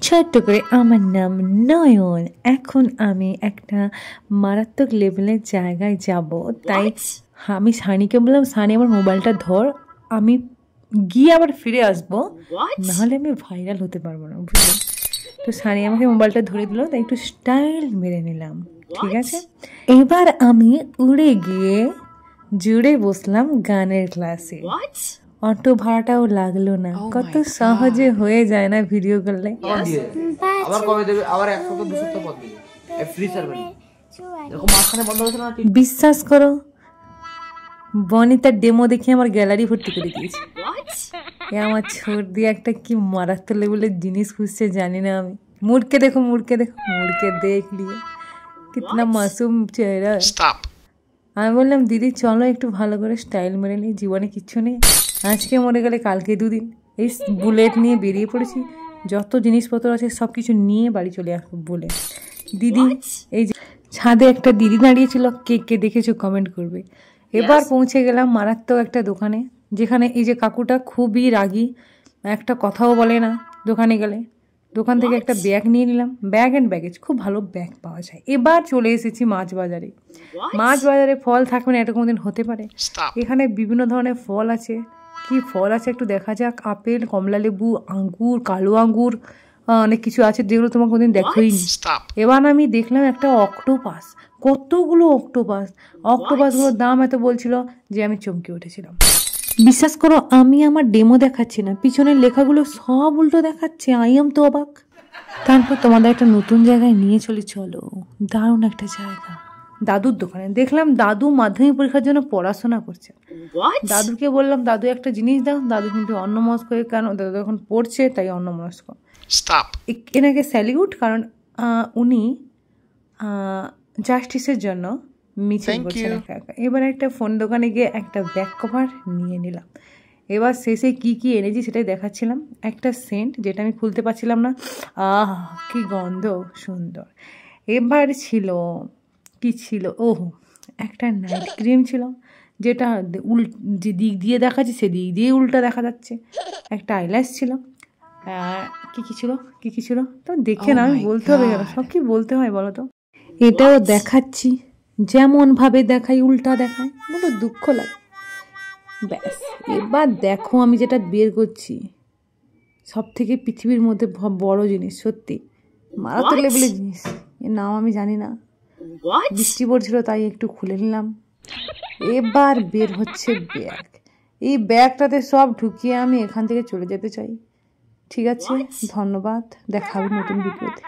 ছোট্ট করে আমার নাম নয়ন। এখন আমি একটা মারাত্মক লেভেলের জায়গায় যাব, তাই আমি সানিকে বললাম, সানি আমার মোবাইলটা ধর, আমি গিয়ে আবার ফিরে আসবো, নাহলে আমি ভাইরাল হতে পারবো না, বুঝলি? তো সানি আমাকে মোবাইলটা ধরে দিল, তাই একটু স্টাইল মেরে নিলাম, ঠিক আছে? এবার আমি উড়ে গিয়ে জুড়ে বসলাম গানের ক্লাসে। অটো ভাড়াটাও লাগলো না, কত সহজে হয়ে যায় না ভিডিও করলে। আবার কবে দেবে? আবার 1 সপ্তাহ 2 সপ্তাহ পর দেবে ফ্রি সার্ভিস। এরকম মাঝখানে বন্ধ হয়েছে না? বিশ্বাস করো, বনিতার ডেমো দেখে আমার গ্যালারি ভর্তি করে দিয়েছে। আমার ছোট দিয়ে একটা কি মারাত্মক লেভেলের জিনিস খুঁজছে জানি না আমি। মুড়কে দেখো, মুড়কে দেখো, মুড়কে দেখ লিয়ে কিতনা মাসুম চেহারা। আমি বললাম, দিদি চলো একটু ভালো করে স্টাইল মেরে নিই, জীবনে কিচ্ছু নেই, আজকে মরে গেলে কালকে 2 দিন। এই বুলেট নিয়ে বেরিয়ে পড়েছি, যত জিনিসপত্র আছে সব কিছু নিয়ে বাড়ি চলে আসবো বলে। দিদি, এই যে ছাদে একটা দিদি দাঁড়িয়েছিল, কে কে দেখেছো কমেন্ট করবে। এবার পৌঁছে গেলাম মারাত্মক একটা দোকানে, যেখানে এই যে কাকুটা খুবই রাগী, একটা কথাও বলে না দোকানে গেলে। দোকান থেকে একটা ব্যাগ নিয়ে নিলাম, ব্যাগ অ্যান্ড ব্যাগেজ, খুব ভালো ব্যাগ পাওয়া যায়। এবার চলে এসেছি মাছ বাজারে। মাছ বাজারে ফল থাকবে না এটা কোনোদিন হতে পারে? এখানে বিভিন্ন ধরনের ফল আছে। কি ফল আছে একটু দেখা যাক। আপেল, কমলা লেবু, আঙ্গুর, কালো আঙ্গুর, অনেক কিছু আছে যেগুলো তোমার কোনোদিন দেখোইনি। এবার আমি দেখলাম একটা অক্টোপাস, কতগুলো অক্টোপাস। অক্টোপাসগুলোর দাম এত বলছিল যে আমি চমকে উঠেছিলাম। বিশ্বাস করো, আমি আমার ডেমো দেখাচ্ছি না, পিছনের লেখাগুলো সব উল্টো দেখাচ্ছে। আই এম তো অবাক। তারপর তোমাদের একটা নতুন জায়গায় নিয়ে চলি, চলো, দারুণ একটা জায়গা। দাদুর দোকানে দেখলাম দাদু মাধ্যমিক পরীক্ষার জন্য পড়াশোনা করছে। দাদুকে বললাম, দাদু একটা জিনিস দাও। দাদু কিন্তু অন্যমনস্ক, কেন? দাদু এখন পড়ছে তাই অন্যমনস্ক। এনাকে স্যালিউট, কারণ উনি জাস্টিসের জন্য মিছিল করছেন একা একা। এবার একটা ফোন দোকানে গিয়ে একটা ব্যাক কভার নিয়ে নিলাম। এবার শেষে কি কি এনেছি সেটাই দেখাচ্ছিলাম। একটা সেন্ট, যেটা আমি খুলতে পারছিলাম না, কি গন্ধ সুন্দর। এবার ছিল কি ছিল, ওহো, একটা নাইট ক্রিম ছিল, যেটা যে দিক দিয়ে দেখাচ্ছে সেদিক দিয়ে উল্টা দেখা যাচ্ছে। একটা আইল্যাশ ছিল, কি কি ছিল তো দেখে না, আমি বলতে হবে কেন, সব কি বলতে হয় বলো তো? এটাও দেখাচ্ছি, যেমন ভাবে দেখাই উল্টা দেখায়, বলো দুঃখ লাগে। ব্যাস, এবার দেখো আমি যেটা বের করছি, সব থেকে পৃথিবীর মধ্যে বড় জিনিস, সত্যি মারাত্মক লেভেলের জিনিস। এর নাম আমি জানি না, বৃষ্টি পড়ছিল তাই একটু খুলে নিলাম। এবার বের হচ্ছে ব্যাগ। এই ব্যাগটাতে সব ঢুকিয়ে আমি এখান থেকে চলে যেতে চাই। ঠিক আছে, ধন্যবাদ, দেখা হবে নতুন ভিডিওতে।